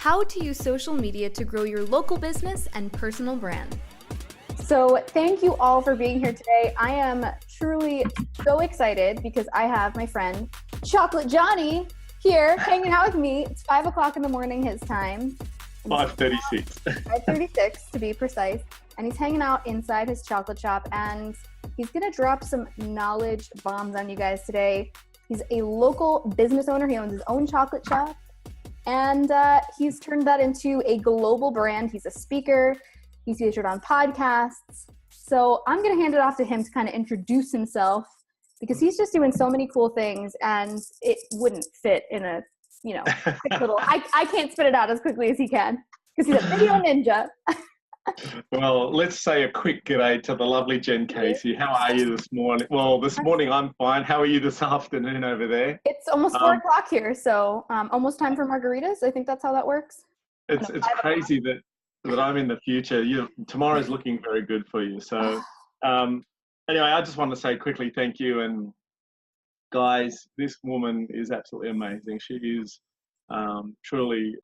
how to use social media to grow your local business and personal brand. So thank you all for being here today. I am truly so excited because I have my friend Chocolate Johnny here hanging out with me. It's 5 o'clock in the morning his time. 5:36. 5:36 to be precise. And he's hanging out inside his chocolate shop, and he's gonna drop some knowledge bombs on you guys today. He's a local business owner. He owns his own chocolate shop, and he's turned that into a global brand. He's a speaker. He's featured on podcasts. So I'm going to hand it off to him to kind of introduce himself, because he's just doing so many cool things, and it wouldn't fit in a, quick little, I can't spit it out as quickly as he can because he's a video ninja. Well, let's say a quick g'day to the lovely Jen Casey. How are you this morning? Well, this morning I'm fine. How are you this afternoon over there? It's almost 4 o'clock here, so almost time for margaritas. I think that's how that works. It's crazy that I'm in the future. Tomorrow's looking very good for you. So anyway, I just want to say quickly thank you. And guys, this woman is absolutely amazing. She is truly,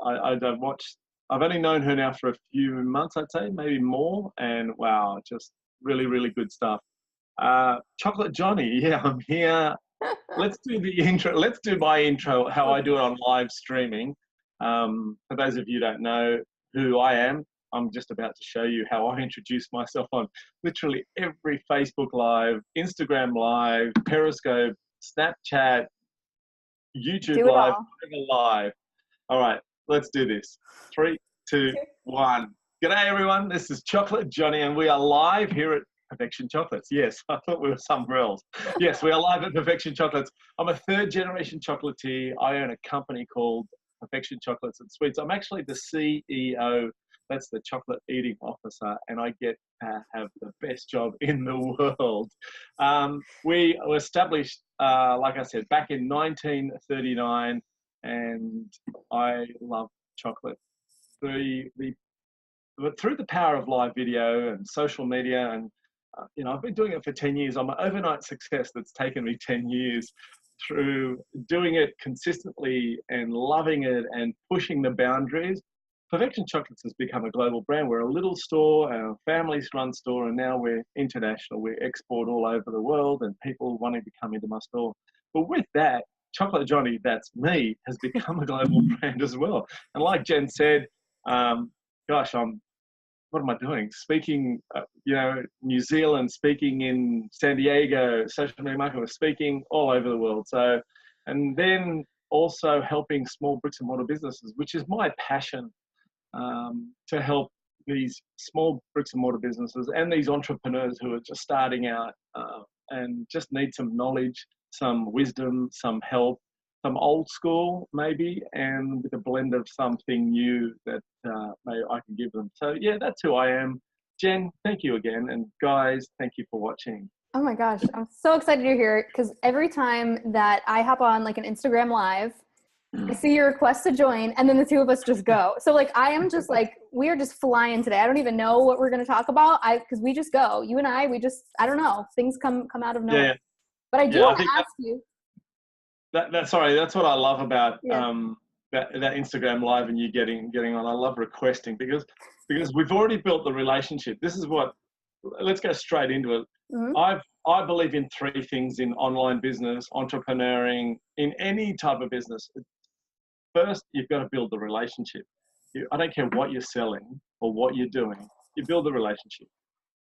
I've only known her now for a few months, I'd say, maybe more. And wow, just really, really good stuff. Chocolate Johnny, yeah, I'm here. Let's do the intro. Let's do my intro, how I do it on live streaming. For those of you who don't know who I am, I'm just about to show you how I introduce myself on literally every Facebook Live, Instagram Live, Periscope, Snapchat, YouTube Live. All right, let's do this. 3, 2, 1. G'day everyone, this is Chocolate Johnny, and we are live here at Perfection Chocolates. Yes, I thought we were somewhere else. Yes, we are live at Perfection Chocolates. I'm a third-generation chocolatier. I own a company called Perfection Chocolates and Sweets. I'm actually the CEO, that's the chocolate eating officer, and I get to have the best job in the world. We were established, like I said, back in 1939, and I love chocolate. Through the power of live video and social media, and I've been doing it for 10 years. I'm an overnight success that's taken me 10 years through doing it consistently and loving it and pushing the boundaries. Perfection Chocolates has become a global brand. We're a little store, a families-run store, and now we're international. We export all over the world, and people wanting to come into my store. But with that, Chocolate Johnny, that's me, has become a global brand as well. And like Jen said, what am I doing? Speaking, New Zealand, speaking in San Diego, social media marketing, speaking all over the world. So, and then also helping small bricks and mortar businesses, which is my passion, to help these small bricks and mortar businesses and these entrepreneurs who are just starting out and just need some knowledge, some wisdom, some help, some old school maybe, and with a blend of something new that maybe I can give them. So yeah, that's who I am. Jen, thank you again. And guys, thank you for watching. Oh my gosh, I'm so excited you're here, because every time that I hop on like an Instagram Live, I see your request to join, and then the two of us just go. So like, I am just like, we are just flying today. I don't even know what we're going to talk about. Because we just go. You and I don't know. Things come out of nowhere. Yeah. But I do want to ask you. That's what I love about that Instagram Live and you getting on. I love requesting because we've already built the relationship. This is let's go straight into it. Mm-hmm. I believe in 3 things in online business, entrepreneuring, in any type of business. First, you've got to build the relationship. I don't care what you're selling or what you're doing, you build the relationship.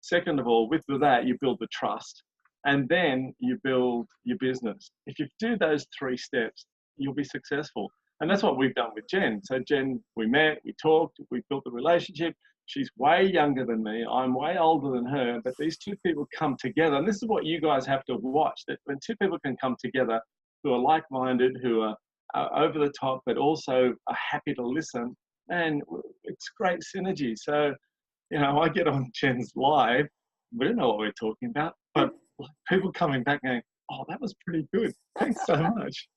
Second of all, with that, you build the trust. And then you build your business. If you do those 3 steps, you'll be successful. And that's what we've done with Jen. So Jen, we met, we talked, we built the relationship. She's way younger than me. I'm way older than her, but these 2 people come together. And this is what you guys have to watch, that when 2 people can come together who are like-minded, who are over the top, but also are happy to listen, and it's great synergy. So, I get on Jen's live. We don't know what we're talking about, but people coming back going, oh, that was pretty good. Thanks so much.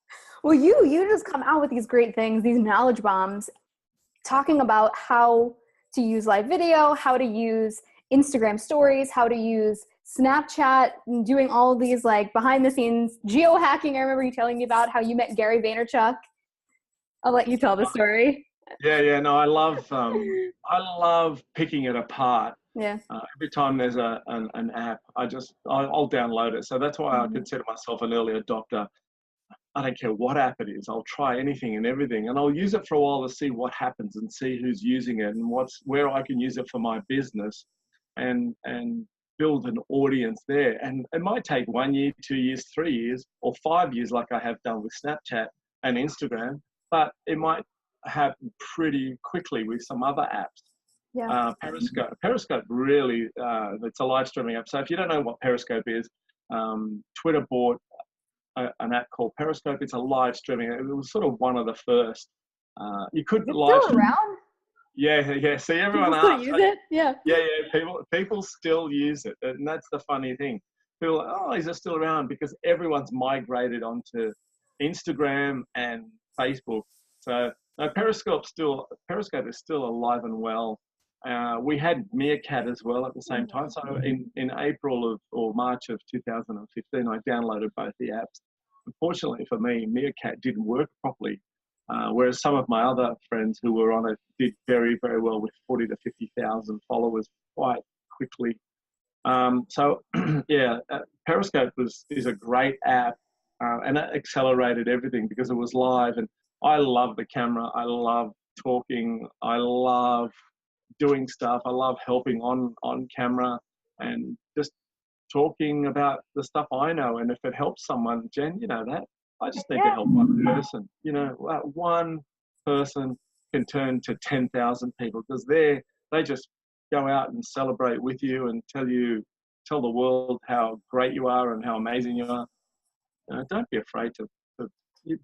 Well, you just come out with these great things, these knowledge bombs, talking about how to use live video, how to use Instagram stories, how to use Snapchat, and doing all of these like behind the scenes geohacking. I remember you telling me about how you met Gary Vaynerchuk. I'll let you tell the story. Yeah. No, I love picking it apart. Yeah. Every time there's an app, I'll download it. So that's why I consider myself an early adopter. I don't care what app it is. I'll try anything and everything, and I'll use it for a while to see what happens and see who's using it and where I can use it for my business, and build an audience there. And it might take 1 year, 2 years, 3 years, or 5 years, like I have done with Snapchat and Instagram. But it might happen pretty quickly with some other apps. Yeah. Periscope really, it's a live streaming app. So if you don't know what Periscope is, Twitter bought an app called Periscope. It's a live streaming. It was sort of one of the first. You could Is it live still stream. around? Yeah. See, everyone People still asks. use it? Yeah. Yeah. People still use it, and that's the funny thing. People are like, oh, is it still around? Because everyone's migrated onto Instagram and Facebook. So Periscope is still alive and well. We had Meerkat as well at the same time. So in April or March of 2015, I downloaded both the apps. Unfortunately for me, Meerkat didn't work properly, whereas some of my other friends who were on it did very, very well with 40 to 50,000 followers quite quickly. So yeah, Periscope is a great app, and it accelerated everything because it was live. And I love the camera. I love talking. I love doing stuff. I love helping on camera and just talking about the stuff I know. And if it helps someone, Jen, you know that. I just need to help one person. You know, one person can turn to 10,000 people because they just go out and celebrate with you and tell the world how great you are and how amazing you are. You know, don't be afraid to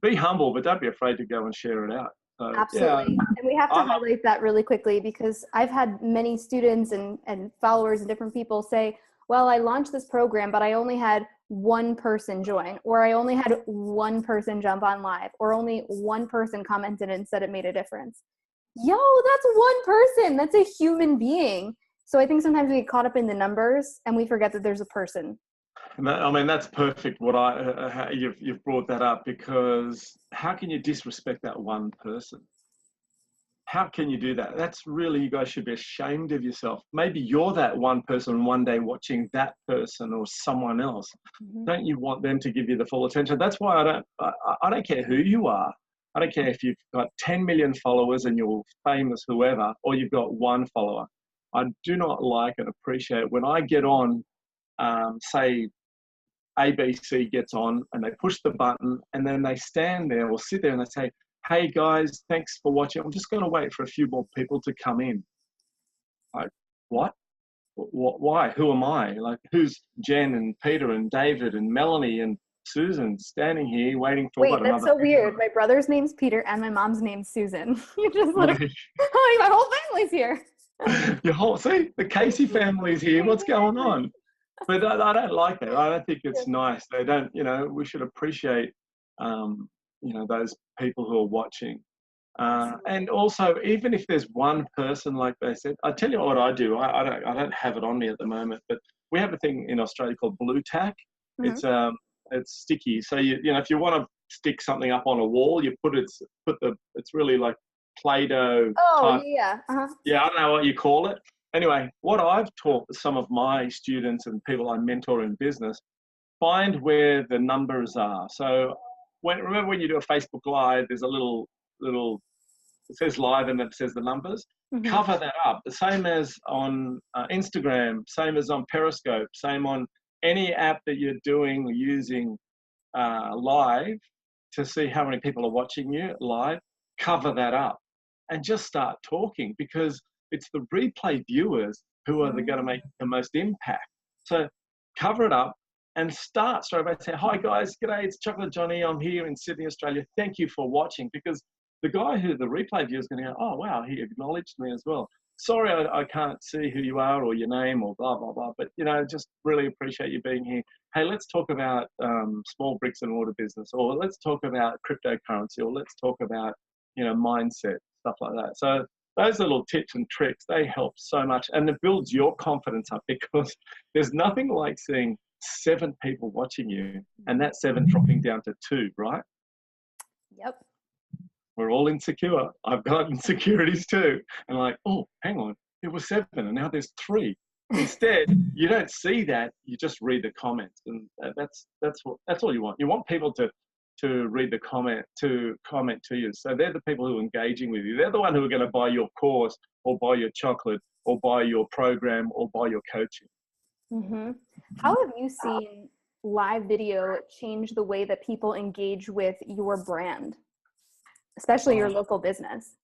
be humble, but don't be afraid to go and share it out. So, Absolutely. yeah, And we have to highlight that really quickly because I've had many students and followers and different people say, well, I launched this program, but I only had one person join, or I only had one person jump on live, or only one person commented and said it made a difference. Yo, that's one person. That's a human being. So I think sometimes we get caught up in the numbers and we forget that there's a person. I mean, that's perfect. You've brought that up, because how can you disrespect that one person? How can you do that? That's really, you guys should be ashamed of yourself. Maybe you're that one person one day watching that person or someone else. Don't you want them to give you the full attention? That's why I don't care who you are. I don't care if you've got 10 million followers and you're famous, whoever, or you've got one follower. I do not like and appreciate when I get on, say, ABC gets on and they push the button and then they stand there or sit there and they say, hey guys, thanks for watching. I'm just going to wait for a few more people to come in. Like, what? Why? Who am I? Like, who's Jen and Peter and David and Melanie and Susan standing here waiting for Wait, that's so weird. My brother's name's Peter and my mom's name's Susan. You just like, my whole family's here. See, the Casey family's here. What's going on? But I don't like that. I don't think it's nice. They don't, we should appreciate, those people who are watching. And also, even if there's one person, like they said, I tell you what I do. I don't have it on me at the moment, but we have a thing in Australia called blue tack. It's sticky. So if you want to stick something up on a wall, you it's really like Play-Doh. Oh, yeah. Yeah, I don't know what you call it. Anyway, what I've taught some of my students and people I mentor in business, find where the numbers are. So remember when you do a Facebook Live, there's a little, it says live and it says the numbers. Cover that up. The same as on Instagram, same as on Periscope, same on any app that you're using live to see how many people are watching you live. Cover that up and just start talking, because it's the replay viewers who are going to make the most impact. So cover it up and start straight away. Say, hi guys, g'day, it's Chocolate Johnny. I'm here in Sydney, Australia. Thank you for watching. Because the guy who the replay viewer is going to go, oh wow, he acknowledged me as well. Sorry, I can't see who you are or your name or blah, blah, blah. But, just really appreciate you being here. Hey, let's talk about small bricks and mortar business, or let's talk about cryptocurrency, or let's talk about, mindset, stuff like that. So those little tips and tricks, they help so much, and it builds your confidence up, because there's nothing like seeing 7 people watching you and that 7 dropping down to 2, right? Yep. we're all insecure. I've got insecurities too. And like, oh, hang on, it was 7 and now there's 3. Instead, you don't see that. You just read the comments, and that's all you want. You want people to read the comment to you. So they're the people who are engaging with you. They're the one who are going to buy your course or buy your chocolate or buy your program or buy your coaching. Mm-hmm. How have you seen live video change the way that people engage with your brand, especially your local business?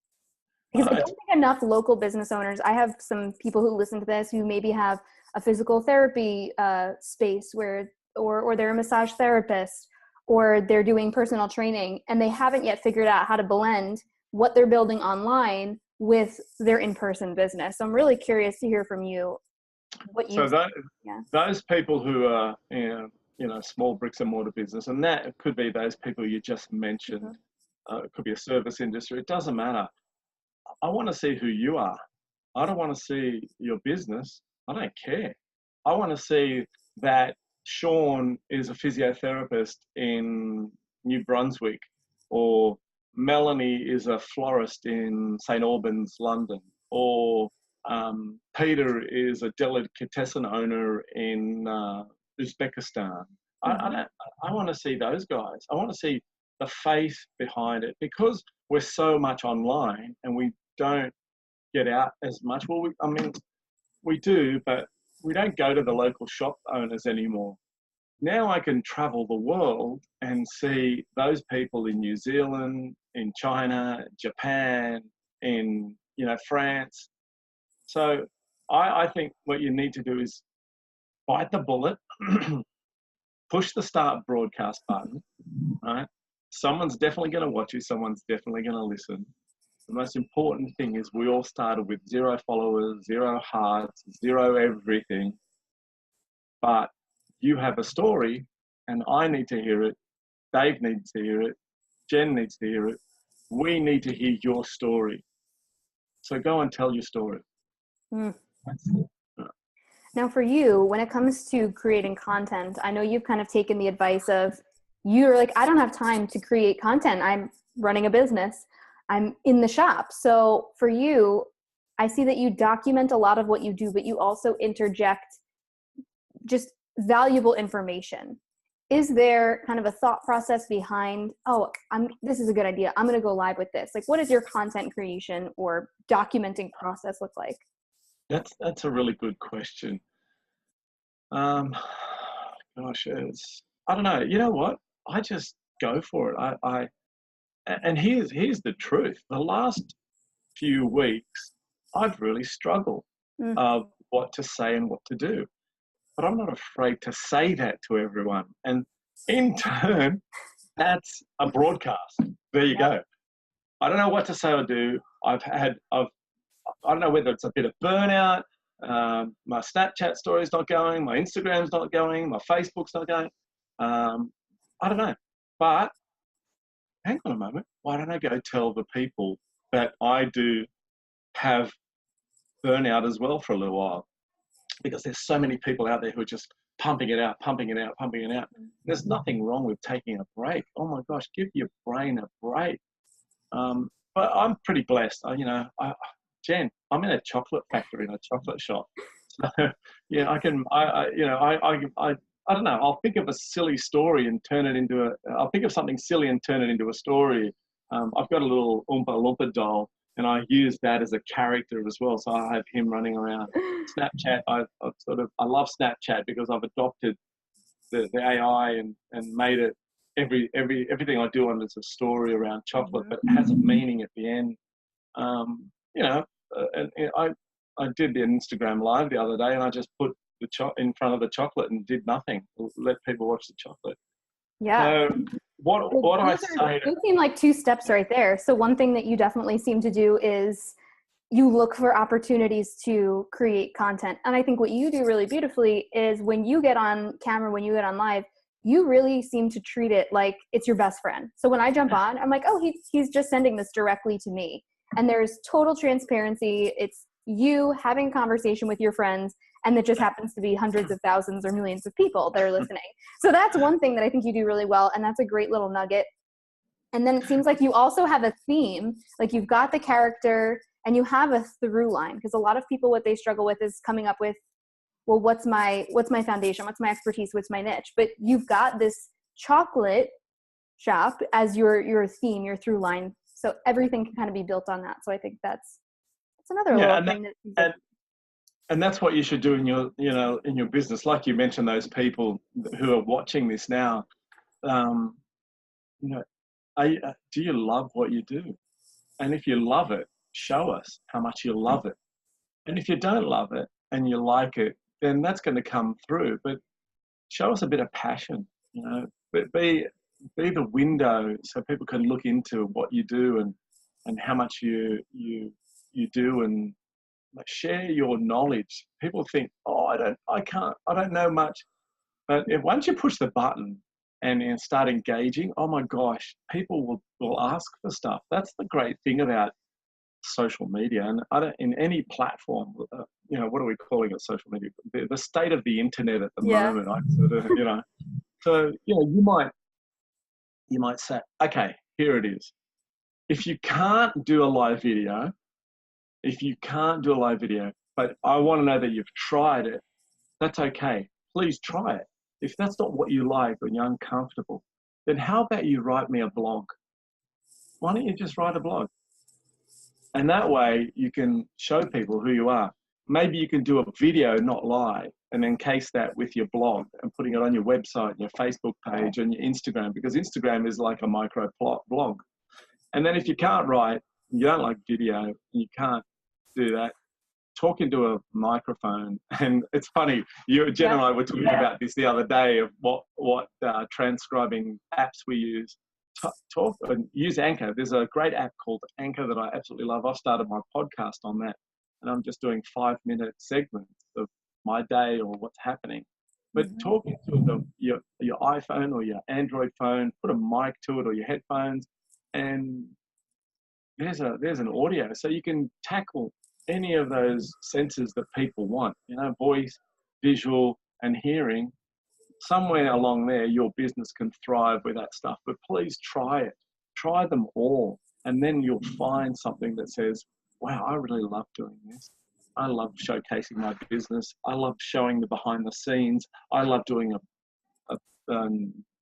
Because I don't think enough local business owners, I have some people who listen to this who maybe have a physical therapy space where, or they're a massage therapist, or they're doing personal training, and they haven't yet figured out how to blend what they're building online with their in-person business. So I'm really curious to hear from you what you. So those people who are, small bricks and mortar business, and that could be those people you just mentioned. Mm-hmm. It could be a service industry. It doesn't matter. I want to see who you are. I don't want to see your business. I don't care. I want to see that Sean is a physiotherapist in New Brunswick, or Melanie is a florist in St. Albans, London, or Peter is a delicatessen owner in Uzbekistan. Mm-hmm. I want to see those guys. I want to see the faith behind it, because we're so much online and we don't get out as much. Well, we do, but we don't go to the local shop owners anymore. Now I can travel the world and see those people in New Zealand, in China, Japan, in France. So I think what you need to do is bite the bullet, push the start broadcast button, right? Someone's definitely going to watch you. Someone's definitely going to listen. The most important thing is we all started with 0 followers, 0 hearts, 0 everything. But you have a story, and I need to hear it. Dave needs to hear it. Jen needs to hear it. We need to hear your story. So go and tell your story. Mm. Now for you, when it comes to creating content, I know you've kind of taken the advice of, you're like, I don't have time to create content. I'm running a business. I'm in the shop. So for you, I see that you document a lot of what you do, but you also interject just valuable information. Is there kind of a thought process behind, this is a good idea, I'm going to go live with this? Like, what does your content creation or documenting process look like? That's a really good question. I don't know. You know what? I just go for it. And here's the truth. The last few weeks, I've really struggled what to say and what to do. But I'm not afraid to say that to everyone. And in turn, that's a broadcast. There you go. I don't know what to say or do. I don't know whether it's a bit of burnout. My Snapchat story's not going. My Instagram's not going. My Facebook's not going. I don't know. But hang on a moment. Why don't I go tell the people that I do have burnout as well for a little while? Because there's so many people out there who are just pumping it out. There's nothing wrong with taking a break. Oh my gosh, give your brain a break. But I'm pretty blessed. Jen, I'm in a chocolate factory, in a chocolate shop. So, I don't know. I'll think of a silly story and I'll think of something silly and turn it into a story. I've got a little Oompa Loompa doll, and I use that as a character as well. So I have him running around. Snapchat, I love Snapchat because I've adopted the AI and made it everything I do under a story around chocolate, but it has a meaning at the end. I did the Instagram live the other day, and I just put the in front of the chocolate and did nothing. Let people watch the chocolate. Yeah. So what I say. Those seem like 2 steps right there. So one thing that you definitely seem to do is you look for opportunities to create content. And I think what you do really beautifully is when you get on camera, when you get on live, you really seem to treat it like it's your best friend. So when I jump on, I'm like, oh, he's just sending this directly to me. And there's total transparency. It's you having a conversation with your friends, and it just happens to be hundreds of thousands or millions of people that are listening. So that's one thing that I think you do really well, and that's a great little nugget. And then it seems like you also have a theme, like you've got the character and you have a through line, because a lot of people, what they struggle with is coming up with, well, what's my foundation? What's my expertise? What's my niche? But you've got this chocolate shop as your theme, your through line. So everything can kind of be built on that. So I think that's another little thing and that's what you should do in your, in your business. Like you mentioned, those people who are watching this now, you know, do you love what you do? And if you love it, show us how much you love it. And if you don't love it and you like it, then that's going to come through. But show us a bit of passion, but be the window so people can look into what you do and how much you do, and share your knowledge. People think, oh, I don't know much. But once you push the button and start engaging, oh my gosh, people will ask for stuff. That's the great thing about social media. And in any platform, what are we calling it? Social media, the state of the internet at the moment. So you might say, okay, here it is. If you can't do a live video, but I want to know that you've tried it, that's okay. Please try it. If that's not what you like or you're uncomfortable, then how about you write me a blog? Why don't you just write a blog? And that way you can show people who you are. Maybe you can do a video, not live, and encase that with your blog and putting it on your website, your Facebook page, and your Instagram, because Instagram is like a micro blog. And then if you can't write, you don't like video, you can't do that, talk into a microphone. And it's funny, Jen and I were talking about this the other day, of what transcribing apps we use. Talk and use Anchor. There's a great app called Anchor that I absolutely love. I've started my podcast on that, and I'm just doing 5-minute segments of my day or what's happening. But talking to your iPhone or your Android phone, put a mic to it or your headphones, and there's an audio, so you can tackle any of those senses that people want. Voice, visual, and hearing. Somewhere along there, your business can thrive with that stuff. But please try it. Try them all. And then you'll find something that says, wow, I really love doing this. I love showcasing my business. I love showing the behind the scenes. I love doing a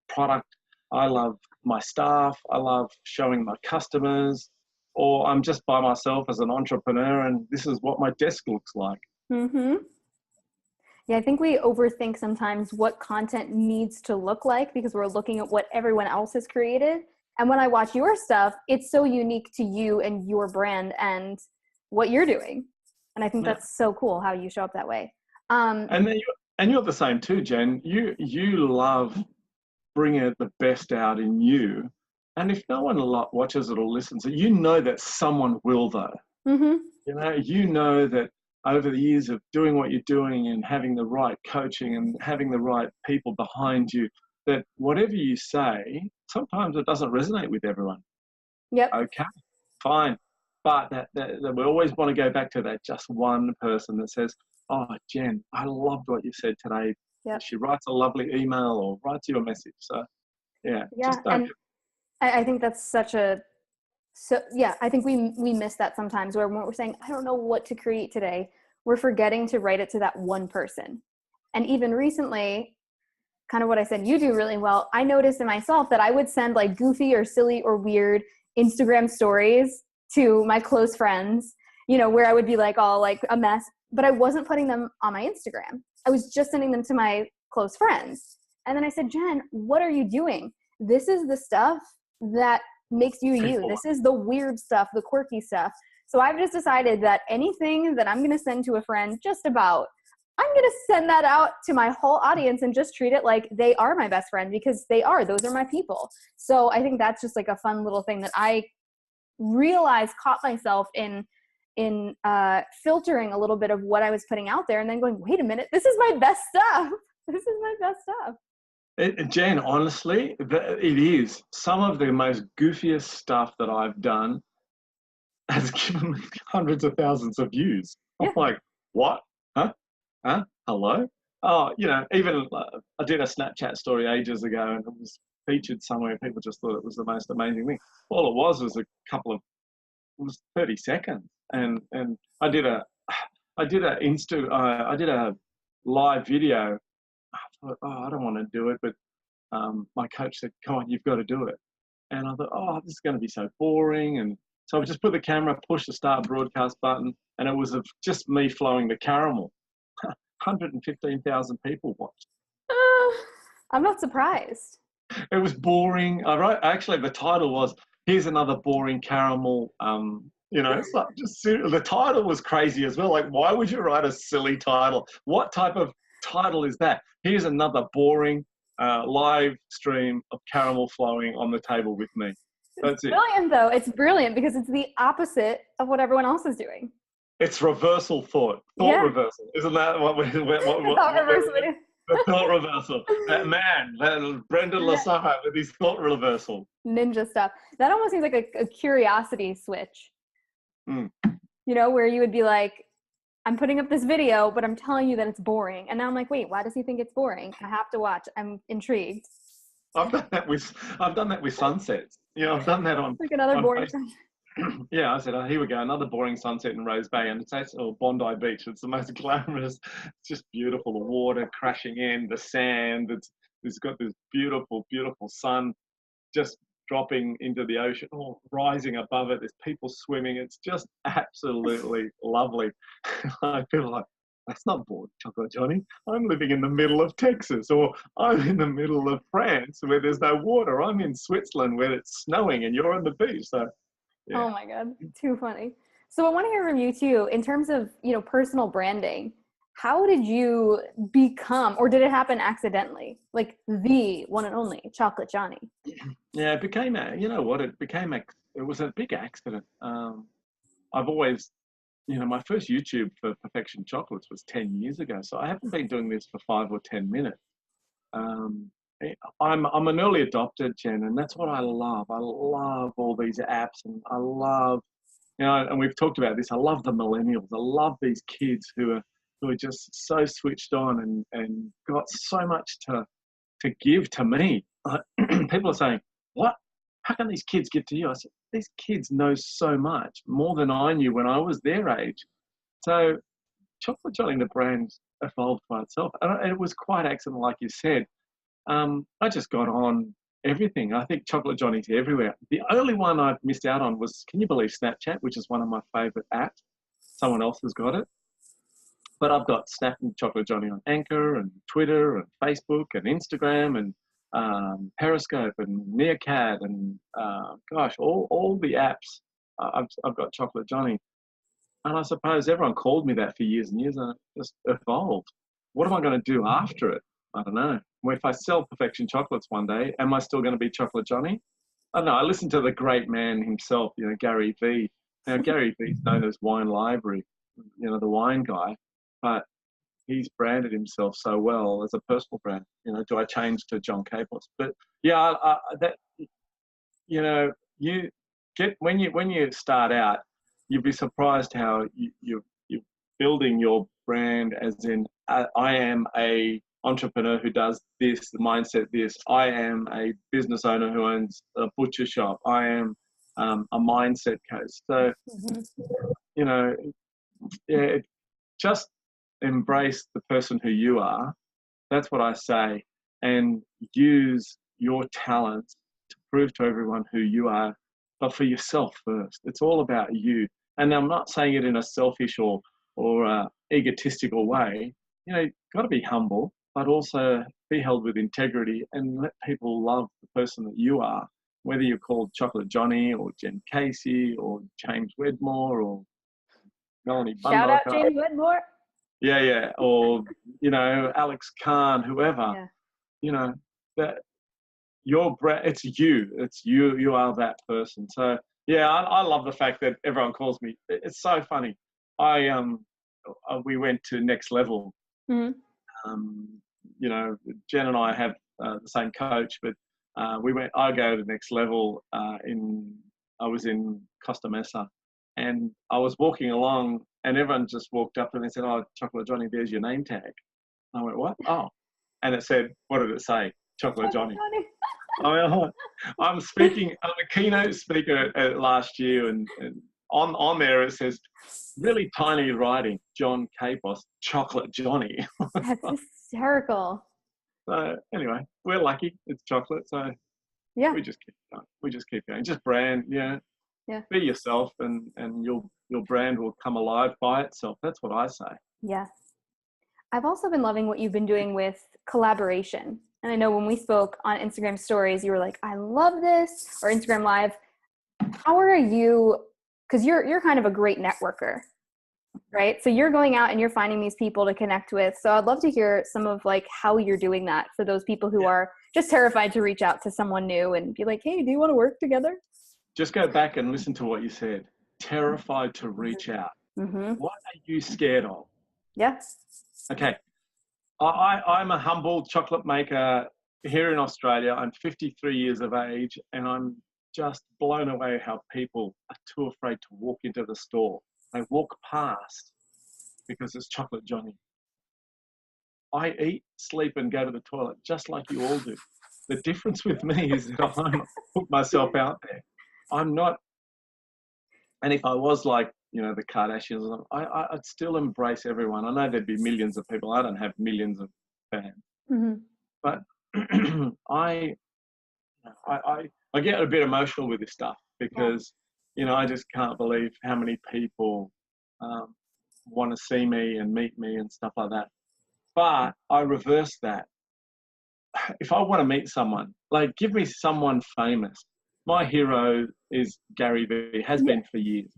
product. I love my staff. I love showing my customers. Or I'm just by myself as an entrepreneur, and this is what my desk looks like. Yeah, I think we overthink sometimes what content needs to look like because we're looking at what everyone else has created. And when I watch your stuff, it's so unique to you and your brand and what you're doing. And I think that's so cool how you show up that way. And you're the same too, Jen. You love bringing the best out in you. And if no one watches it or listens, you know that someone will, though. You know that over the years of doing what you're doing and having the right coaching and having the right people behind you, that whatever you say, sometimes it doesn't resonate with everyone. Okay, fine. But that we always want to go back to that just one person that says, oh, Jen, I loved what you said today. She writes a lovely email or writes you a message. So, just don't. And I think that's I think we miss that sometimes, where when we're saying, I don't know what to create today, we're forgetting to write it to that one person. And even recently, kind of what I said you do really well, I noticed in myself that I would send like goofy or silly or weird Instagram stories to my close friends, where I would be like all like a mess, but I wasn't putting them on my Instagram. I was just sending them to my close friends. And then I said, Jen, what are you doing? This is the stuff that makes you you. This is the weird stuff, the quirky stuff. So I've just decided that anything that I'm going to send to a friend, I'm going to send that out to my whole audience and just treat it like they are my best friend, because those are my people. So I think that's just like a fun little thing that I realized, caught myself in filtering a little bit of what I was putting out there and then going, wait a minute, this is my best stuff. This is my best stuff. Jen, honestly, it is. Some of the most goofiest stuff that I've done has given me hundreds of thousands of views. I'm like, what? Huh? Hello? Oh, even I did a Snapchat story ages ago, and it was featured somewhere. People just thought it was the most amazing thing. All it was it was 30 seconds. And I did a live video. I thought, oh, I don't want to do it, but my coach said, come on, you've got to do it. And I thought, oh, this is going to be so boring. And so I just put the camera, pushed the start broadcast button, and it was of just me flowing the caramel. 115,000 people watched. I'm not surprised. It was boring. Actually, the title was, here's another boring caramel. It's like the title was crazy as well. Like, why would you write a silly title? What type of title is that? Here's another boring live stream of caramel flowing on the table with me. That's it. Brilliant, though. It's brilliant because it's the opposite of what everyone else is doing. It's reversal thought reversal. Isn't that what thought reversal. The thought reversal. That Brendan Lassaha with his thought reversal. Ninja stuff. That almost seems like a curiosity switch. Mm. Where you would be like, I'm putting up this video, but I'm telling you that it's boring. And now I'm like, wait, why does he think it's boring? I have to watch. I'm intrigued. I've done that with sunsets. I've done that on. Like another boring sunset. Yeah, I said, oh, here we go, another boring sunset in Rose Bay, and it's Bondi Beach. It's the most glamorous. It's just beautiful. The water crashing in, the sand. It's got this beautiful, beautiful sun just dropping into the ocean, or rising above it. There's people swimming. It's just absolutely lovely. I feel like, that's not bored, Chocolate Johnny. I'm living in the middle of Texas, or I'm in the middle of France where there's no water. I'm in Switzerland where it's snowing and you're on the beach. So, yeah. Oh my God, too funny. So I want to hear from you too, in terms of, personal branding. How did you become, or did it happen accidentally? Like the one and only Chocolate Johnny. Yeah, it became it was a big accident. I've always, my first YouTube for Perfection Chocolates was 10 years ago. So I haven't been doing this for 5 or 10 minutes. I'm an early adopter, Jen, and that's what I love. I love all these apps, and I love, and we've talked about this. I love the millennials. I love these kids who are just so switched on and got so much to give to me. People are saying, what? How can these kids get to you? I said, these kids know so much, more than I knew when I was their age. So Chocolate Johnny, the brand, evolved by itself. And it was quite accident, like you said. I just got on everything. I think Chocolate Johnny's everywhere. The only one I've missed out on was, can you believe Snapchat, which is one of my favourite apps? Someone else has got it. But I've got Snap and Chocolate Johnny on Anchor and Twitter and Facebook and Instagram and Periscope and Meerkat and all the apps. I've got Chocolate Johnny. And I suppose everyone called me that for years and years, and it just evolved. What am I going to do after it? I don't know. If I sell Perfection Chocolates one day, am I still going to be Chocolate Johnny? I don't know. I listened to the great man himself, Gary Vee. Now, Gary Vee's known as Wine Library, the wine guy, but he's branded himself so well as a personal brand. Do I change to John KAPOS? But yeah, when you start out, you'd be surprised how you're building your brand, as in, I am a entrepreneur who does this, the mindset this. I am a business owner who owns a butcher shop. I am a mindset coach. So, just embrace the person who you are. That's what I say. And use your talents to prove to everyone who you are, but for yourself first. It's all about you. And I'm not saying it in a selfish or egotistical way. You've got to be humble, but also be held with integrity and let people love the person that you are, whether you're called Chocolate Johnny or Jen Casey or James Wedmore or Melanie Bundock. Shout out James Wedmore. Yeah. Or, Alex Kahn, whoever. Yeah. That your brand, it's you. It's you. You are that person. So, yeah, I love the fact that everyone calls me. It's so funny. We went to Next Level. Mm-hmm. Jen and I have the same coach, but I go to Next Level I was in Costa Mesa, and I was walking along, and everyone just walked up to me and said, "Oh, Chocolate Johnny, there's your name tag." I went, "What?" "Oh," and it said, what did it say? Chocolate Johnny. I mean, I'm speaking. I'm a keynote speaker at last year, and on there it says, really tiny writing, John KAPOS, Chocolate Johnny. That's hysterical. So anyway, we're lucky. It's chocolate, so Yeah. we just keep going. We just keep going. Just brand, Yeah. Be yourself, and your brand will come alive by itself. That's what I say. Yeah. I've also been loving what you've been doing with collaboration. And I know when we spoke on Instagram stories, you were like, I love this, or Instagram Live. How are you, because you're kind of a great networker, right? So you're going out and you're finding these people to connect with. So I'd love to hear some of like how you're doing that for those people who are just terrified to reach out to someone new and be like, hey, do you want to work together? Just go back and listen to what you said. Terrified to reach out. Mm-hmm. What are you scared of? Yes. Okay. I'm a humble chocolate maker here in Australia. I'm 53 years of age, and I'm just blown away how people are too afraid to walk into the store. They walk past because it's Chocolate Johnny. I eat, sleep, and go to the toilet just like you all do. The difference with me is that I'm put myself out there. I'm not, and if I was like, the Kardashians, I'd still embrace everyone. I know there'd be millions of people. I don't have millions of fans, Mm-hmm. but I get a bit emotional with this stuff because, I just can't believe how many people want to see me and meet me and stuff like that. But I reverse that. If I want to meet someone, like give me someone famous. My hero is Gary Vee, has been for years.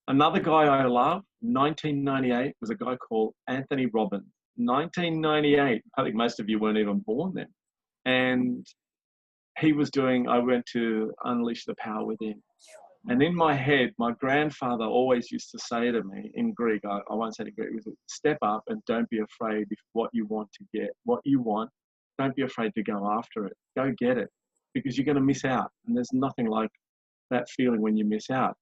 Another guy I love, 1998, was a guy called Anthony Robbins. 1998, I think most of you weren't even born then. And I went to Unleash the Power Within. And in my head, my grandfather always used to say to me in Greek, I won't say it in Greek, it was step up and don't be afraid if what you want to get, what you want, don't be afraid to go after it. Go get it because you're going to miss out. And there's nothing like that feeling when you miss out.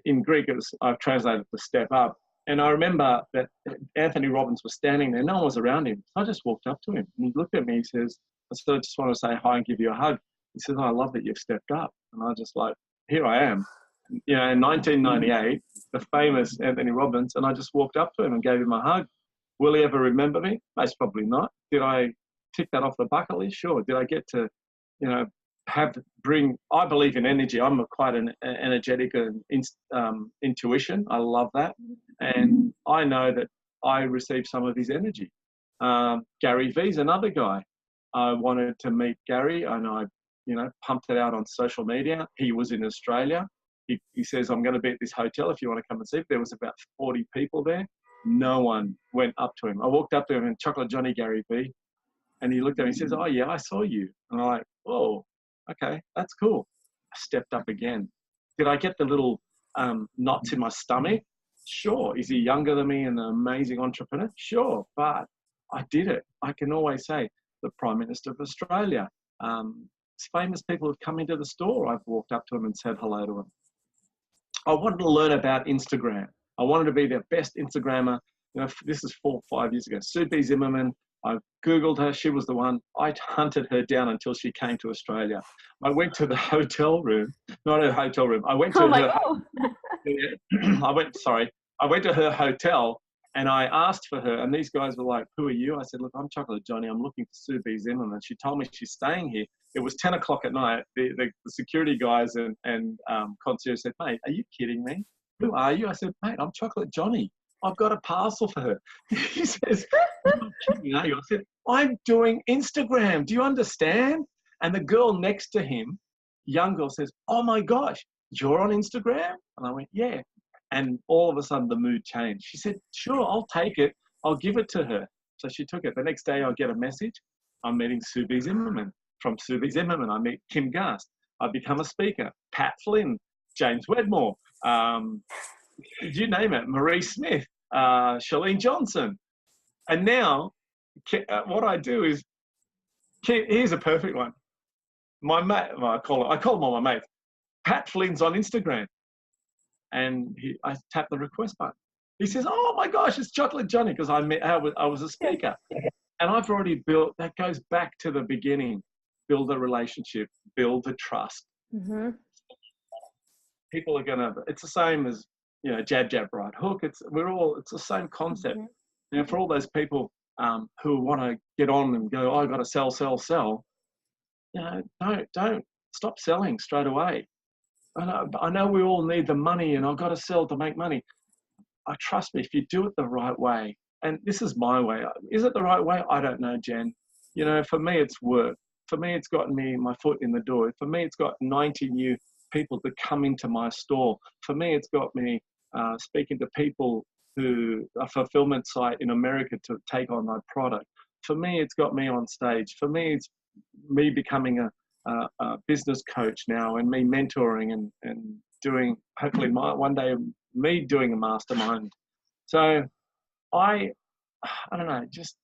In Greek, I've translated the step up. And I remember that Anthony Robbins was standing there. No one was around him. So I just walked up to him. And he looked at me. He says, I just want to say hi and give you a hug. He says, I love that you've stepped up. And I was just like, here I am. In 1998, the famous Anthony Robbins. And I just walked up to him and gave him a hug. Will he ever remember me? Most probably not. Did I tick that off the bucket list? Sure. Did I get to, I believe in energy. I'm quite an energetic and intuition. I love that. And I know that I received some of his energy. Gary Vee's another guy. I wanted to meet Gary and I, pumped it out on social media. He was in Australia. He says, I'm going to be at this hotel if you want to come and see. There was about 40 people there. No one went up to him. I walked up to him and Chocolate Johnny Gary Vee. And he looked at me and says, oh yeah, I saw you. And I'm like, oh, okay, that's cool. I stepped up again. Did I get the little knots in my stomach? Sure. Is he younger than me and an amazing entrepreneur? Sure. But I did it. I can always say the Prime Minister of Australia, famous people have come into the store. I've walked up to him and said hello to him. I wanted to learn about Instagram. I wanted to be the best Instagrammer. This is 4 or 5 years ago. Subi Zimmerman. I Googled her. She was the one. I hunted her down until she came to Australia. I went to the hotel room, not her hotel room. I went to I went to her hotel and I asked for her. And these guys were like, who are you? I said, look, I'm Chocolate Johnny. I'm looking for Subi Zimmerman. She told me she's staying here. It was 10 o'clock at night. The security guys and concierge said, mate, are you kidding me? Who are you? I said, mate, I'm Chocolate Johnny. I've got a parcel for her. He says, you're not kidding, are you? I said, I'm doing Instagram. Do you understand? And the girl next to him, young girl, says, oh my gosh, you're on Instagram? And I went, yeah. And all of a sudden the mood changed. She said, sure, I'll take it. I'll give it to her. So she took it. The next day I get a message. I'm meeting Subi Zimmerman. From Subi Zimmerman, I meet Kim Gast. I become a speaker. Pat Flynn, James Wedmore, you name it, Marie Smith, Shalene Johnson. And now what I do is, here's a perfect one. My mate, I call them all my mates. Pat Flynn's on Instagram. And I tap the request button. He says, oh my gosh, it's Chocolate Johnny, because I was a speaker. And I've already built, that goes back to the beginning. build a relationship, build the trust. Mm-hmm. People are gonna. It's the same as, you know, jab, jab, right hook. It's the same concept. Mm-hmm. You know, for all those people who want to get on and go, oh, I got to sell, sell, sell. You know, don't stop selling straight away. I know we all need the money, and I've got to sell to make money. Trust me, if you do it the right way, and this is my way. Is it the right way? I don't know, Jen. You know, for me, it's work. For me, it's gotten me my foot in the door. For me, it's got 90 new people to come into my store. For me, it's got me speaking to people who a fulfillment site in America to take on my product. For me, it's got me on stage. For me, it's me becoming a business coach now, and me mentoring and doing, hopefully one day, me doing a mastermind. So I don't know, just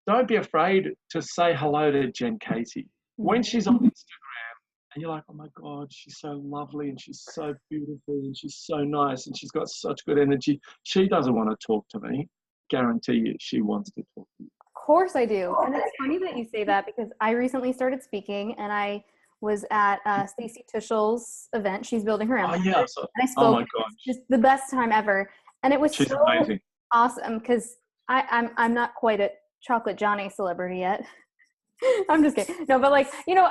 don't be afraid to say hello to Jen Casey. When she's on Instagram and you're like, oh my God, she's so lovely and she's so beautiful and she's so nice and she's got such good energy. She doesn't want to talk to me. Guarantee you she wants to talk to you. Of course I do. And it's funny that you say that, because I recently started speaking, and I was at Stacey Tuschel's event. She's building her empire. Oh yeah, so, and I spoke. oh my God, just the best time ever. And it was she's so amazing. Awesome, because I'm not quite a Chocolate Johnny celebrity yet. I'm just kidding. No, but like, you know,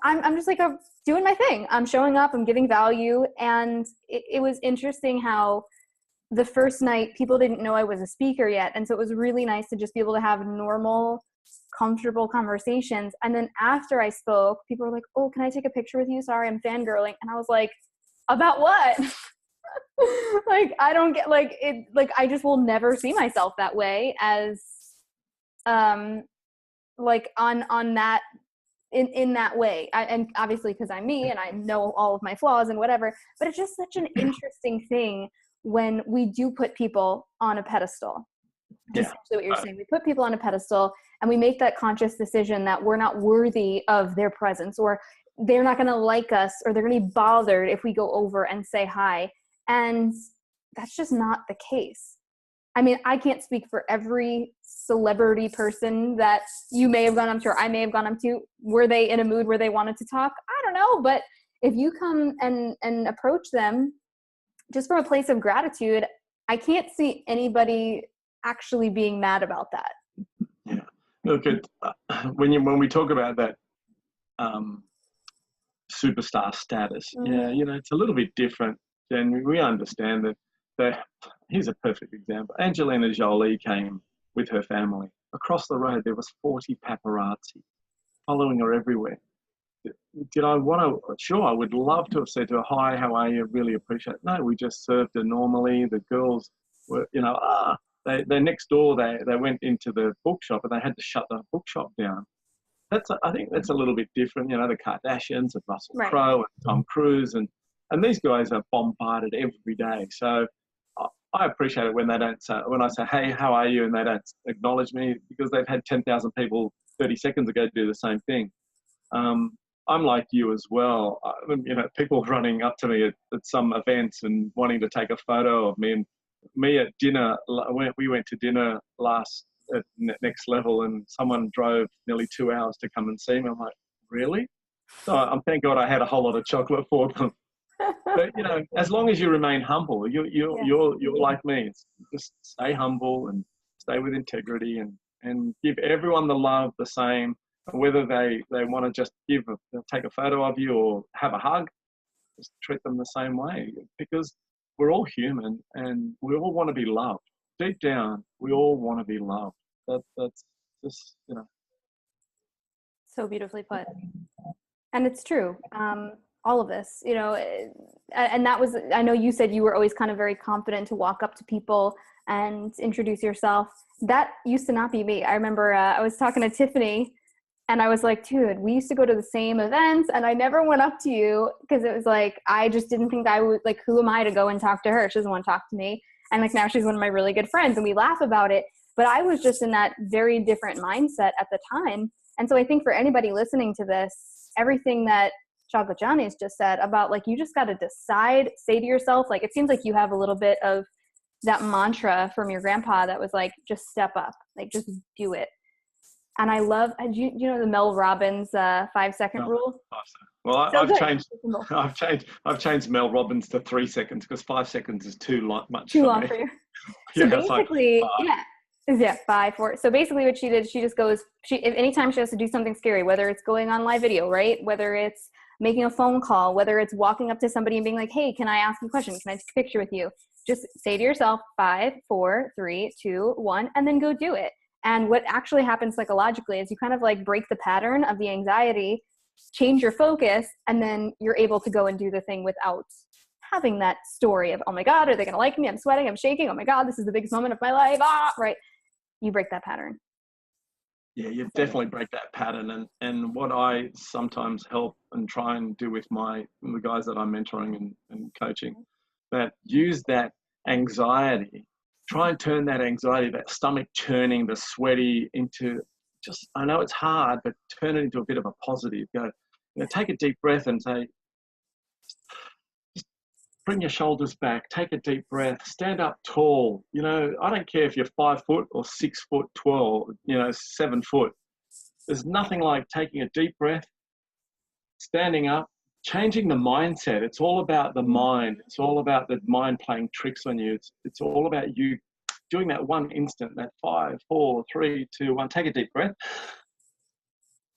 I'm just like doing my thing. I'm showing up, I'm giving value. And it was interesting how the first night people didn't know I was a speaker yet. And so it was really nice to just be able to have normal, comfortable conversations. And then after I spoke, people were like, oh, can I take a picture with you? Sorry, I'm fangirling. And I was like, about what? Like, I don't get, like, it, like, I just will never see myself that way as, like on that, in that way. And obviously because I'm me and I know all of my flaws and whatever, but it's just such an interesting thing when we do put people on a pedestal. Yeah. Essentially what you're saying, we put people on a pedestal and we make that conscious decision that we're not worthy of their presence, or they're not going to like us, or they're going to be bothered if we go over and say hi. And that's just not the case. I mean, I can't speak for every celebrity person that you may have gone up to, or I may have gone up to. Were they in a mood where they wanted to talk? I don't know. But if you come and approach them just from a place of gratitude, I can't see anybody actually being mad about that. Yeah. Look, when we talk about that superstar status, yeah, you know, it's a little bit different. Then we understand that. Here's a perfect example. Angelina Jolie came with her family. Across the road, there was 40 paparazzi following her everywhere. Did I want to? Sure, I would love to have said to her, hi, how are you? Really appreciate it. No, we just served her normally. The girls were, you know, they next door, they went into the bookshop and they had to shut the bookshop down. I think that's a little bit different. You know, the Kardashians and Russell Crowe and Tom Cruise and these guys are bombarded every day. So I appreciate it when they don't say, when I say, hey, how are you? And they don't acknowledge me, because they've had 10,000 people 30 seconds ago do the same thing. I'm like you as well. You know, people running up to me at some events and wanting to take a photo of me. And me at dinner, we went to dinner last at Next Level, and someone drove nearly 2 hours to come and see me. I'm like, really? So thank God I had a whole lot of chocolate for them. But you know, as long as you remain humble, you're like me. Just stay humble and stay with integrity, and give everyone the love the same. Whether they want to just take a photo of you or have a hug, just treat them the same way, because we're all human and we all want to be loved. Deep down, we all want to be loved. That's just, you know. So beautifully put. And it's true. All of this, you know, and that was, I know you said you were always kind of very confident to walk up to people and introduce yourself. That used to not be me. I remember I was talking to Tiffany, and I was like, dude, we used to go to the same events and I never went up to you, because it was like, I just didn't think I would, like, who am I to go and talk to her? She doesn't want to talk to me. And like, now she's one of my really good friends and we laugh about it. But I was just in that very different mindset at the time. And so I think for anybody listening to this, everything that Chocolate Johnny has just said about, like, you just got to decide, say to yourself, like, it seems like you have a little bit of that mantra from your grandpa that was like, just step up, like, just do it. And I love, you know the Mel Robbins 5-second rule? Well, So I've good. changed. I've changed Mel Robbins to 3 seconds because 5 seconds is too much Too for long me. for you. So Yeah, it's like basically, 5. yeah, 5, 4. So basically what she did, she just goes, anytime she has to do something scary, whether it's going on live video, right? Whether it's making a phone call, whether it's walking up to somebody and being like, hey, can I ask you a question? Can I take a picture with you? Just say to yourself, 5, 4, 3, 2, 1, and then go do it. And what actually happens psychologically is you kind of like break the pattern of the anxiety, change your focus, and then you're able to go and do the thing without having that story of, oh my God, are they going to like me? I'm sweating, I'm shaking. Oh my God, this is the biggest moment of my life. Right. You break that pattern. Yeah, you definitely break that pattern. And what I sometimes help and try and do with the guys that I'm mentoring and coaching, that use that anxiety, try and turn that anxiety, that stomach churning, the sweaty into just, I know it's hard, but turn it into a bit of a positive. Go, take a deep breath and say, bring your shoulders back, take a deep breath, stand up tall. I don't care if you're 5 foot or 6 foot 12, 7 foot. There's nothing like taking a deep breath, standing up, changing the mindset. It's all about the mind. It's all about the mind playing tricks on you. It's all about you doing that one instant, that 5, 4, 3, 2, 1. Take a deep breath,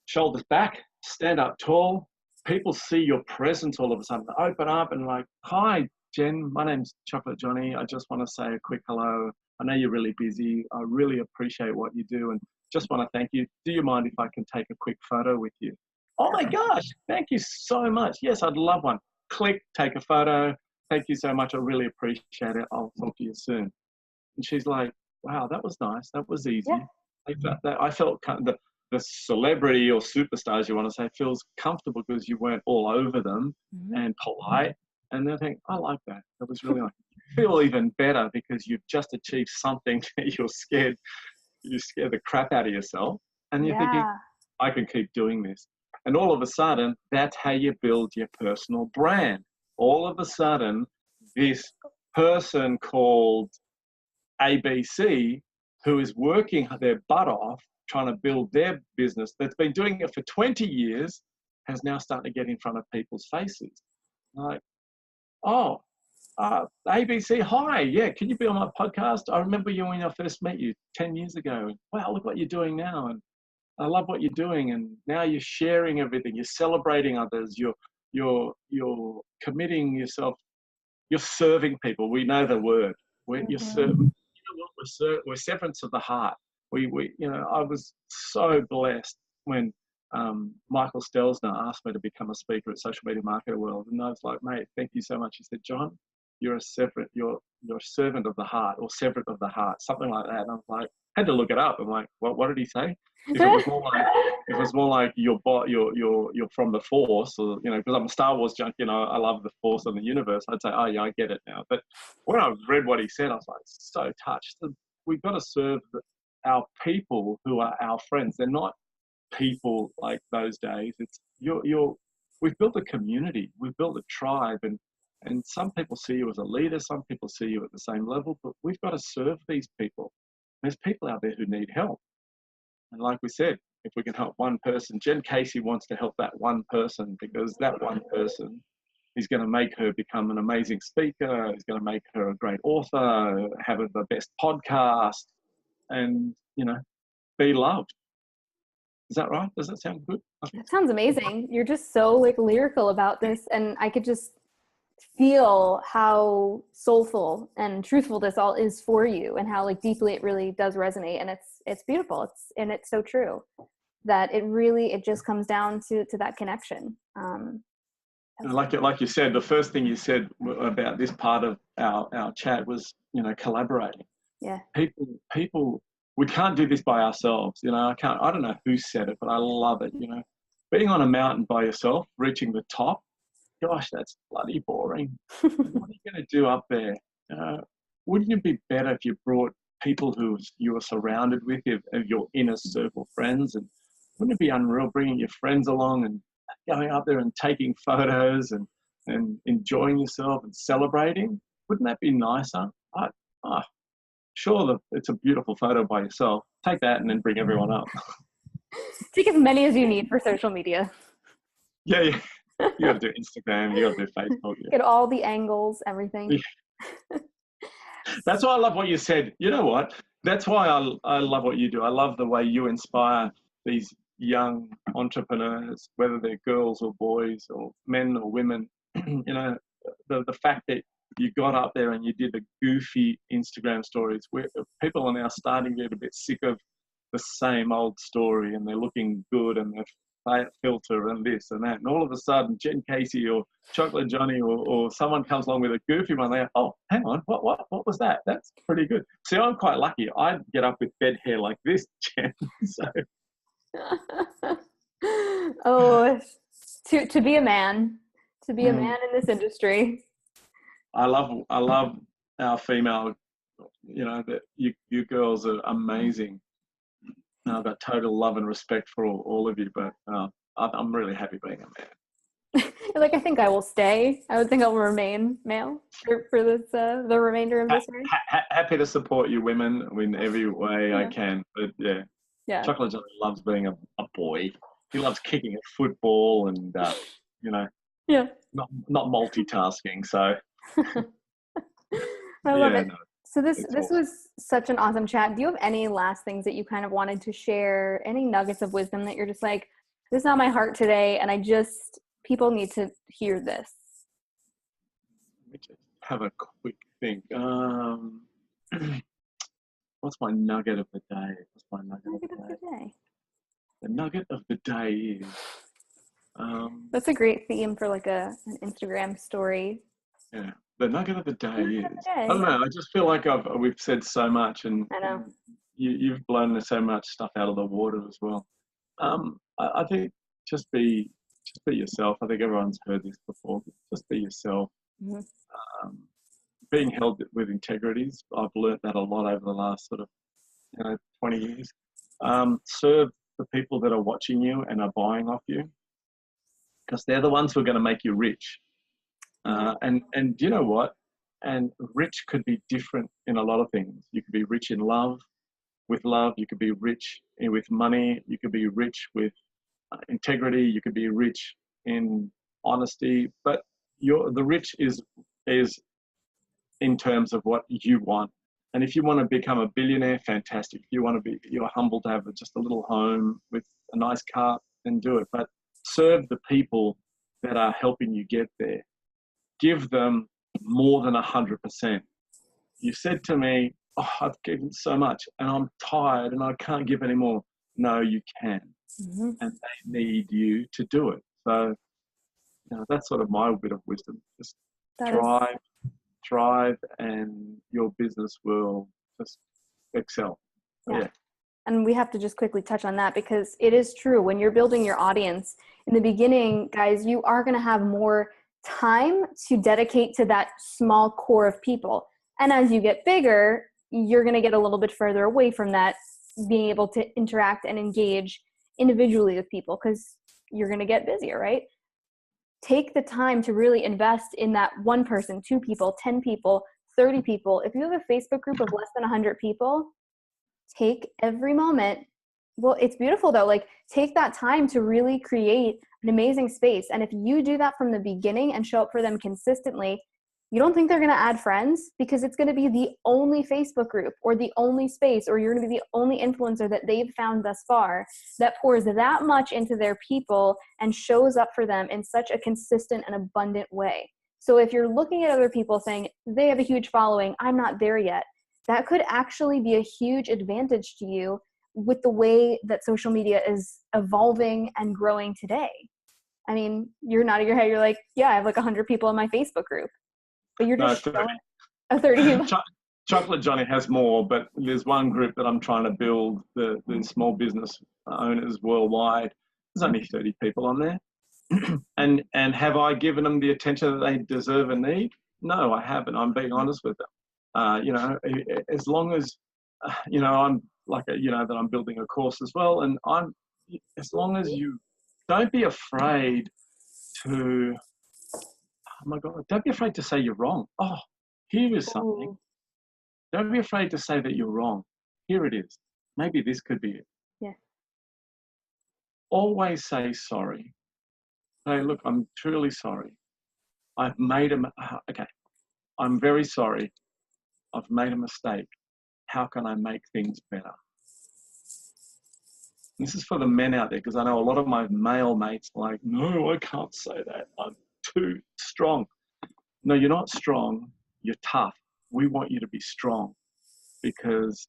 shoulders back, stand up tall. People see your presence all of a sudden. Open up and like, hi, Jen, my name's Chocolate Johnny. I just want to say a quick hello. I know you're really busy. I really appreciate what you do and just want to thank you. Do you mind if I can take a quick photo with you? Oh my gosh, thank you so much. Yes, I'd love one. Click, take a photo. Thank you so much. I really appreciate it. I'll talk to you soon. And she's like, wow, that was nice. That was easy. Yeah. I felt kind of the celebrity or superstars, you want to say, feels comfortable because you weren't all over them and polite. And they think, I like that. That was really nice. You feel even better because you've just achieved something that you scare the crap out of yourself. And you're thinking, I can keep doing this. And all of a sudden, that's how you build your personal brand. All of a sudden, this person called ABC, who is working their butt off, trying to build their business, that's been doing it for 20 years, has now started to get in front of people's faces. Like, oh, ABC, hi, yeah, can you be on my podcast? I remember you when I first met you 10 years ago. Wow, look what you're doing now. And I love what you're doing. And now you're sharing everything. You're celebrating others. You're committing yourself. You're serving people. We know the word. You're serving. We're servants of the heart. I was so blessed when Michael Stelzner asked me to become a speaker at Social Media Marketer World, and I was like, mate, thank you so much. He said, John, you're a servant of the heart, or servant of the heart, something like that. And I was like, had to look it up. I'm like, what did he say? If it was more like you're from the Force, or because I'm a Star Wars junk, I love the Force and the universe. I'd say, oh yeah, I get it now. But when I read what he said, I was like, so touched. We've got to serve our people who are our friends. They're not people like those days. It's we've built a community, we've built a tribe, and some people see you as a leader, some people see you at the same level, but we've got to serve these people. There's people out there who need help. And like we said, if we can help one person, Jen Casey wants to help that one person, because that one person is going to make her become an amazing speaker, is going to make her a great author, have the best podcast, and, be loved. Is that right? Does that sound good? That sounds amazing. You're just so like lyrical about this, and I could just feel how soulful and truthful this all is for you, and how like deeply it really does resonate. And it's beautiful. It's so true that it just comes down to that connection. Like you said, the first thing you said about this part of our chat was, collaborating. Yeah. People, we can't do this by ourselves. I don't know who said it, but I love it. Being on a mountain by yourself, reaching the top, gosh, that's bloody boring. What are you going to do up there? Wouldn't it be better if you brought people who you are surrounded with, of your inner circle friends? And wouldn't it be unreal bringing your friends along and going up there and taking photos and enjoying yourself and celebrating? Wouldn't that be nicer? Sure, it's a beautiful photo by yourself. Take that and then bring everyone up. Take as many as you need for social media. Yeah, yeah. You got to do Instagram. You got to do Facebook. Yeah. Get all the angles, everything. That's why I love what you said. You know what? That's why I love what you do. I love the way you inspire these young entrepreneurs, whether they're girls or boys or men or women. You know, the fact that you got up there and you did the goofy Instagram stories where people are now starting to get a bit sick of the same old story, and they're looking good and they're filter and this and that. And all of a sudden, Jen Casey or Chocolate Johnny or someone comes along with a goofy one. They go, oh, hang on, what was that? That's pretty good. See, I'm quite lucky. I get up with bed hair like this, Jen. So. Oh, to be a man, in this industry. I love our female. You know that you girls are amazing. I've got total love and respect for all of you, but I'm really happy being a man. Like, I think I will stay. I would think I'll remain male for this the remainder of this year. Happy to support you women in every way I can. But yeah. Chocolate Johnny loves being a boy. He loves kicking a football and not multitasking. So I love it. No, so this awesome. Was such an awesome chat. Do you have any last things that you kind of wanted to share? Any nuggets of wisdom that you're just like, this is on my heart today, and people need to hear this? Let me just have a quick think. What's my nugget of the day? The nugget of the day is... That's a great theme for like an Instagram story. Yeah. The nugget of the day is... I don't know. I just feel like we've said so much, and I know. You've blown so much stuff out of the water as well. I think just be yourself. I think everyone's heard this before. Just be yourself. Mm-hmm. Being held with integrities. I've learned that a lot over the last 20 years. Serve the people that are watching you and are buying off you, because they're the ones who are going to make you rich. And you know what? And rich could be different in a lot of things. You could be rich in love. With love, you could be rich with money. You could be rich with integrity. You could be rich in honesty. But the rich is in terms of what you want. And if you want to become a billionaire, fantastic. If you want to you're humble to have just a little home with a nice car, then do it. But serve the people that are helping you get there. Give them more than 100%. You said to me, oh, I've given so much and I'm tired and I can't give any more. No, you can. Mm-hmm. And they need you to do it. So that's sort of my bit of wisdom. Just thrive, and your business will just excel. Yeah. And we have to just quickly touch on that, because it is true. When you're building your audience in the beginning, guys, you are going to have more time to dedicate to that small core of people. And as you get bigger, you're going to get a little bit further away from that, being able to interact and engage individually with people, because you're going to get busier, right? Take the time to really invest in that one person, 2 people, 10 people, 30 people. If you have a Facebook group of less than 100 people, take every moment. Well, it's beautiful though. Like, take that time to really create an amazing space. And if you do that from the beginning and show up for them consistently, you don't think they're going to add friends, because it's going to be the only Facebook group or the only space, or you're going to be the only influencer that they've found thus far that pours that much into their people and shows up for them in such a consistent and abundant way. So if you're looking at other people saying they have a huge following, I'm not there yet, that could actually be a huge advantage to you with the way that social media is evolving and growing today. I mean, you're nodding your head. You're like, yeah, I have like 100 people in my Facebook group. But you're just showing 30. Chocolate Johnny has more, but there's one group that I'm trying to build, the small business owners worldwide. There's only 30 people on there. and have I given them the attention that they deserve and need? No, I haven't. I'm being honest with them. As long as, I'm like, that I'm building a course as well. And as long as you don't be afraid to, oh my God, don't be afraid to say you're wrong. Oh, here is something. Ooh. Don't be afraid to say that you're wrong. Here it is. Maybe this could be it. Yeah. always say sorry. Say, look, I'm truly sorry. I've made okay, I'm very sorry. I've made a mistake. How can I make things better? This is for the men out there, because I know a lot of my male mates are like, no, I can't say that. I'm too strong. No, you're not strong. You're tough. We want you to be strong because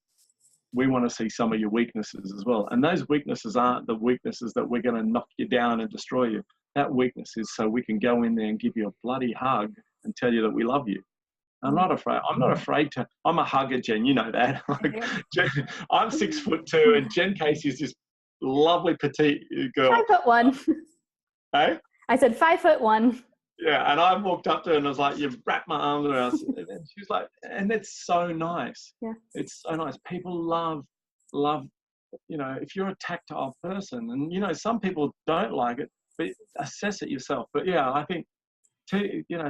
we want to see some of your weaknesses as well. And those weaknesses aren't the weaknesses that we're going to knock you down and destroy you. That weakness is so we can go in there and give you a bloody hug and tell you that we love you. I'm not afraid. I'm not afraid to. I'm a hugger, Jen. You know that. Like, Jen, I'm 6'2", and Jen Casey is this lovely petite girl. 5'1". Hey? I said 5'1". Yeah, and I walked up to her and I was like, "You've wrapped my arms around." And she's like, and it's so nice. Yeah, it's so nice. People love. You know, if you're a tactile person, and you know, some people don't like it, but assess it yourself. But yeah, I think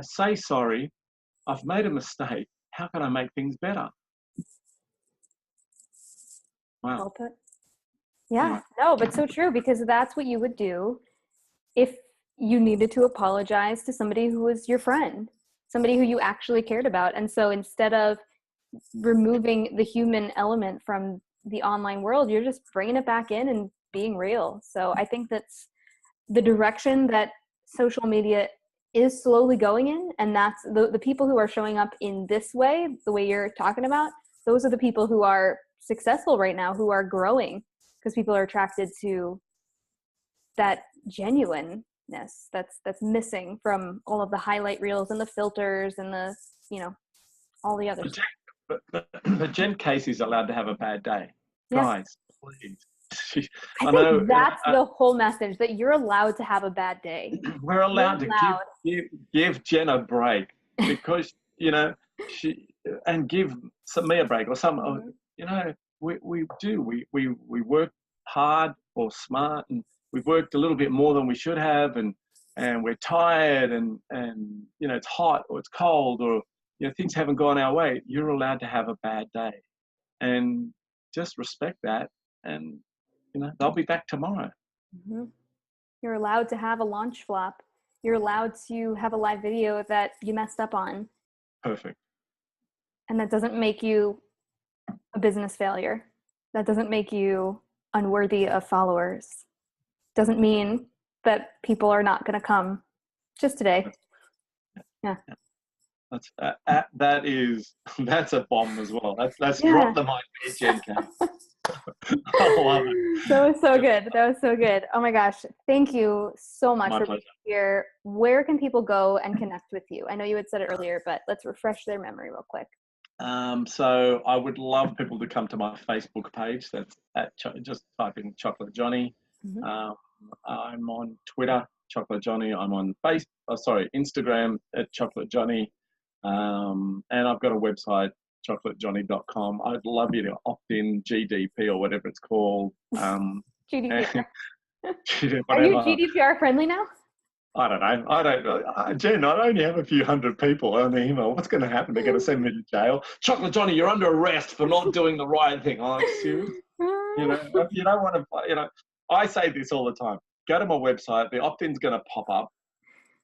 say sorry. I've made a mistake. How can I make things better? Wow. well put. Yeah, no, but so true, because that's what you would do if you needed to apologize to somebody who was your friend, somebody who you actually cared about. And so instead of removing the human element from the online world, you're just bringing it back in and being real. So I think that's the direction that social media is slowly going in. And that's the people who are showing up in this way, the way you're talking about, those are the people who are successful right now, who are growing, because people are attracted to that genuineness that's missing from all of the highlight reels and the filters and the, all the other stuff. But Jen Casey's allowed to have a bad day. Yes. Guys, please. I think that's the whole message, that you're allowed to have a bad day. We're allowed to give Jen a break, because and give me a break, or some. We work hard or smart, and we've worked a little bit more than we should have, and we're tired, and it's hot or it's cold, or things haven't gone our way. You're allowed to have a bad day, and just respect that, and they'll be back tomorrow. Mm-hmm. You're allowed to have a launch flop. You're allowed to have a live video that you messed up on. Perfect. And that doesn't make you a business failure. That doesn't make you unworthy of followers. Doesn't mean that people are not going to come just today. Yeah. That's a bomb as well. That's drop the mic, Jen. I love it. That was so good. That was so good. Oh my gosh. Thank you so much for being here. Where can people go and connect with you? I know you had said it earlier, but let's refresh their memory real quick. So I would love people to come to my Facebook page. That's just type in Chocolate Johnny. Mm-hmm. I'm on Twitter, Chocolate Johnny. I'm on Instagram at Chocolate Johnny. And I've got a website, chocolatejohnny.com. I'd love you to opt in GDP or whatever it's called. GDPR. Are you GDPR friendly now? I don't know. Jen, I only have a few hundred people on the email. What's going to happen? They're going to send me to jail. Chocolate Johnny, you're under arrest for not doing the right thing. I'm like, serious? You don't want to, I say this all the time. Go to my website. The opt-in's going to pop up.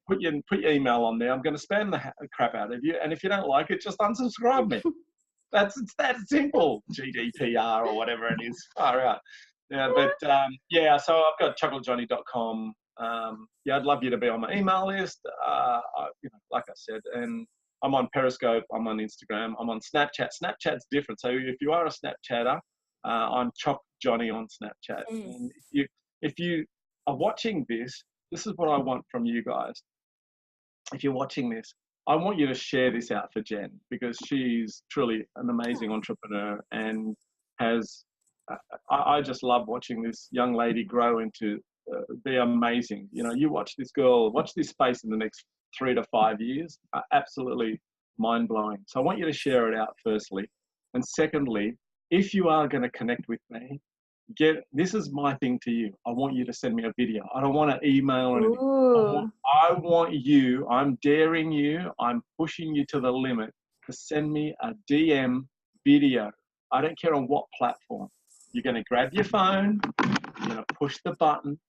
Put your email on there. I'm going to spam the crap out of you. And if you don't like it, just unsubscribe me. It's that simple. GDPR or whatever it is. Far out. Yeah, but so I've got chocolatejohnny.com. I'd love you to be on my email list. Like I said, and I'm on Periscope. I'm on Instagram. I'm on Snapchat. Snapchat's different. So if you are a Snapchatter, I'm Choc Johnny on Snapchat. And if you are watching this is what I want from you guys. If you're watching this, I want you to share this out for Jen, because she's truly an amazing entrepreneur and has. I just love watching this young lady grow into be amazing. You watch this girl, watch this space in the next 3 to 5 years, absolutely mind-blowing. So I want you to share it out firstly. And secondly, if you are going to connect with me, this is my thing to you. I want you to send me a video. I don't want to email or anything. I want you, I'm daring you, I'm pushing you to the limit to send me a DM video. I don't care on what platform. You're going to grab your phone, you're going to push the button,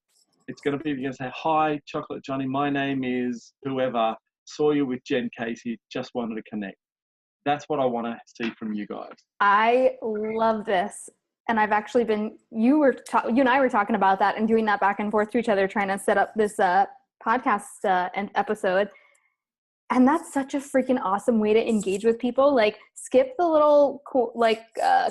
It's going to be, you're going to say, hi, Chocolate Johnny, my name is whoever, saw you with Jen Casey, just wanted to connect. That's what I want to see from you guys. I love this. And I've actually been, you and I were talking about that and doing that back and forth to each other, trying to set up this podcast episode. And that's such a freaking awesome way to engage with people. Like, skip the little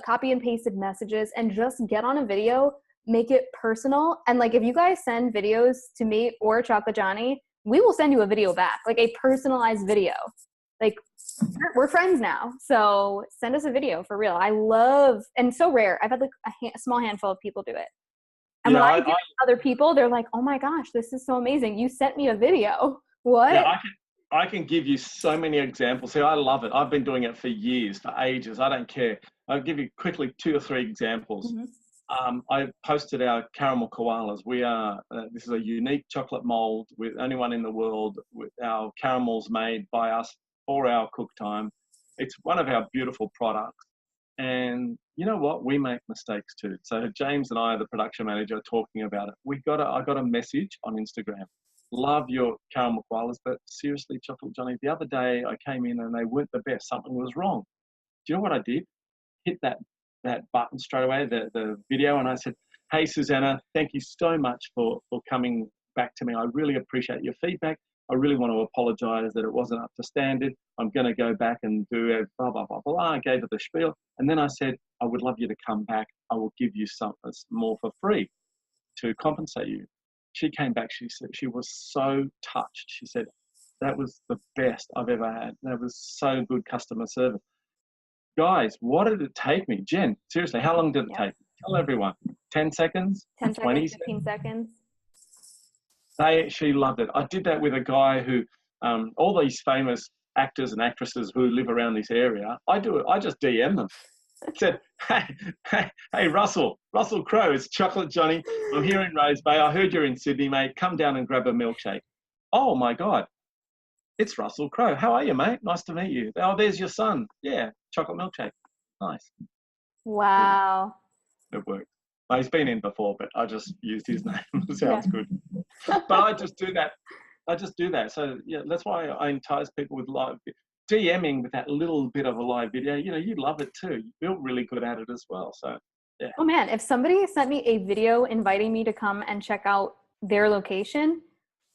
copy and pasted messages and just get on a video, make it personal. And like, if you guys send videos to me or Chocolate Johnny, we will send you a video back, like a personalized video. Like, we're friends now. So send us a video for real. I love, and so rare. I've had like a small handful of people do it. And when I do it to other people, they're like, oh my gosh, this is so amazing. You sent me a video. What? Yeah, I can give you so many examples. See, I love it. I've been doing it for years, for ages. I don't care. I'll give you quickly 2 or 3 examples. Mm-hmm. I posted our caramel koalas. We are, this is a unique chocolate mold with only one in the world, with our caramels made by us for our cook time. It's one of our beautiful products. And you know what? We make mistakes too. So James and I, the production manager, are talking about it. I got a message on Instagram. Love your caramel koalas, but seriously, Chocolate Johnny, the other day I came in and they weren't the best. Something was wrong. Do you know what I did? Hit that button straight away, the video, and I said, hey, Susanna, thank you so much for coming back to me. I really appreciate your feedback. I really want to apologize that it wasn't up to standard. I'm going to go back and do a blah, blah, blah, blah. I gave her the spiel. And then I said, I would love you to come back. I will give you something more for free to compensate you. She came back. She said she was so touched. She said, that was the best I've ever had. That was so good customer service. Guys, what did it take me? Jen, seriously, how long did it take? Tell everyone. 10 seconds? 10 20 seconds, 15 seconds. She loved it. I did that with a guy who, all these famous actors and actresses who live around this area, I just DM them. Said, hey, Russell Crowe, it's Chocolate Johnny. I'm here in Rose Bay. I heard you're in Sydney, mate. Come down and grab a milkshake. Oh my God, it's Russell Crowe. How are you, mate? Nice to meet you. Oh, there's your son. Yeah, chocolate milkshake. Nice. Wow. It worked. Well, he's been in before, but I just used his name. Sounds good. But I just do that. So yeah, that's why I entice people with live DMing with that little bit of a live video. You know, you love it too. You feel really good at it as well. So yeah. Oh man, if somebody sent me a video inviting me to come and check out their location,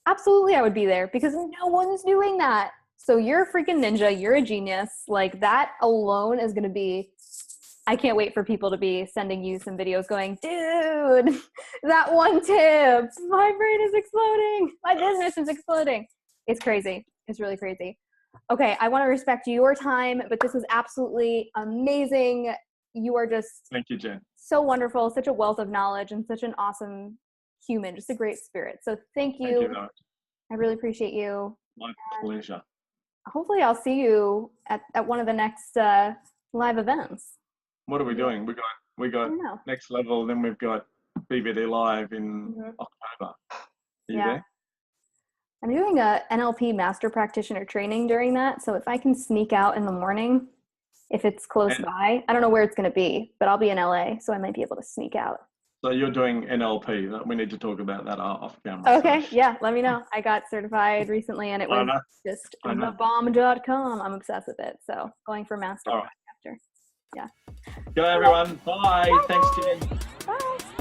absolutely I would be there, because no one's doing that. So you're a freaking ninja. You're a genius. Like, that alone is going to be, I can't wait for people to be sending you some videos going, dude, that one tip, my brain is exploding. My business is exploding. It's crazy. It's really crazy. Okay, I want to respect your time, but this was absolutely amazing. You are just Thank you, Jen. So wonderful, such a wealth of knowledge, and such an awesome human, just a great spirit. So thank you. Thank you. I really appreciate you. My pleasure. Hopefully I'll see you at one of the next live events. What are we doing? We got Next Level, then we've got BBD Live in October. Are you there? I'm doing a NLP master practitioner training during that. So if I can sneak out in the morning, if it's close by, I don't know where it's going to be, but I'll be in LA, so I might be able to sneak out. So you're doing NLP. We need to talk about that off camera. Okay, so. Yeah, let me know. I got certified recently, and it was just thebomb.com. I'm obsessed with it. So going for master after. Yeah. Go everyone. Bye. Thanks, Jen. Bye.